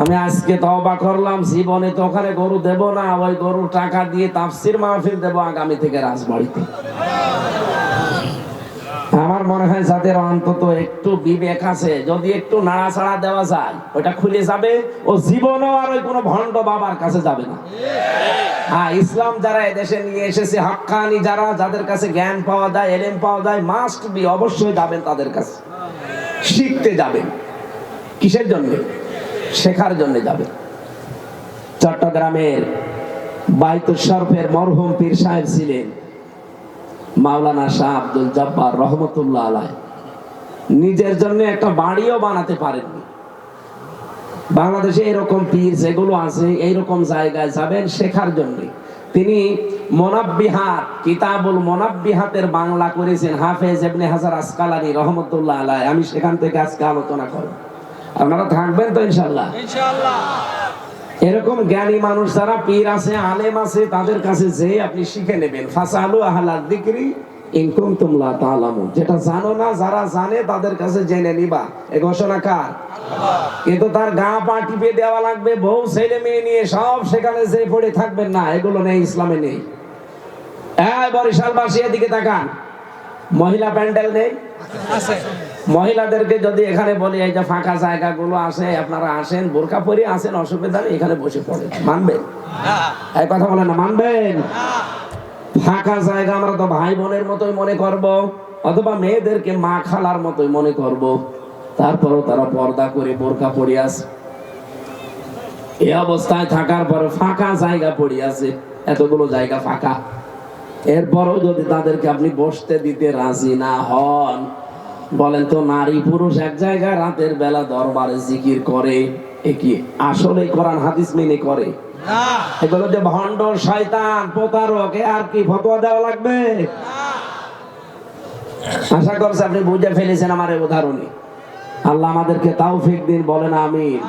আমি আজকে তওবা করলাম, জীবনে তো ওখানে গরু দেব না, ওই গরুর টাকা দিয়ে তাফসীর মাহফিল দেব আগামী থেকে রাজবাড়িতে। আমার মনে হয় যাদের অন্তত একটু বিবেক আছে, যদি একটু নাড়াচাড়া দেওয়া যায় ওটা খুলে যাবে, ও জীবনও আর ওই কোনো ভণ্ড বাবার কাছে যাবে না। হ্যাঁ, ইসলাম যারা এদেশে নিয়ে এসেছে, হাক্কানি যারা, যাদের কাছে জ্ঞান পাওয়া যায়, এলেম পাওয়া যায়, মাস্ট বি অবশ্যই যাবেন তাদের কাছে, শিখতে যাবেন। কিসের জন্য? শেখার জন্য যাবেন। চট্টগ্রামের বাইতুল শরফের মরহুম পীর সাহেব ছিলেন মাওলানা শাহ আব্দুল জব্বার রহমতুল্লাহ আলাইহ। নিজের জন্য একটা বাড়িও বানাতে পারেননি। বাংলাদেশে এরকম পীর যেগুলো আছে, এইরকম জায়গায় যাবেন শেখার জন্য। তিনি মুনাব্বিহাত, কিতাবুল মুনাব্বিহাতের বাংলা করেছেন হাফেজ ইবনে হাজার আসকালানী রহমতুল্লাহ আলাইহ। আমি সেখান থেকে আজকে আলোচনা করব, আপনারা থাকবেন তো ইনশাআল্লাহ? ইনশাআল্লাহ। এরকম জ্ঞানী মানুষ যারা পীর আছে, আলেম আছে, তাদের কাছে যে আপনি শিখে নেবেন। ফাসালু আহলা যিকরি ইন কুনতুম লা তা'লামুন। যেটা জানো না, যারা জানে তাদের কাছে জেনে নিবা। এই ঘোষণা কার? আল্লাহ। কিন্তু তার গা পা টিপে দেওয়া লাগবে, বউ ছেলে মেয়ে নিয়ে সব সেখানে যে পড়ে থাকবেন না, এগুলো নেই, ইসলামে নেই। এই বরিশালবাসী এদিকে তাকান, মহিলা প্যান্ডেল নেই? আছে। মহিলাদেরকে যদি এখানে বলি এই যে ফাঁকা জায়গাগুলো আছে, আপনারা আসেন, বোরকা পরে আসেন, অসুবিধা নেই, এখানে বসে পড়েন, মানবেন? এই কথা বলেন না, মানবেন? ফাঁকা জায়গা আমরা তো ভাই বোনের মতোই মনে করব, অথবা মেয়েদেরকে মা খালার মতোই মনে করব, তারপরও তারা পর্দা করে বোরকা পরে আছে। এই অবস্থায় থাকার পরে ফাঁকা জায়গা পড়ে আছে, এতগুলো জায়গা ফাঁকা, এরপরও যদি তাদেরকে আপনি বসতে দিতে রাজি না হন, বলেন তো নারী পুরুষ এক জায়গায় রাতের বেলা দরবারে জিকির করে, এ কি আসলে কোরআন হাদিস মেনে করে? না। এগুলো যে ভণ্ড, শয়তান, প্রতারক, আর কি ফতোয়া দেওয়া লাগবে? না। আশা করছি আপনি বুঝে ফেলেছেন আমার এই উদাহরণে। আল্লাহ আমাদেরকে তাওফিক দিন, বলেন আমিন।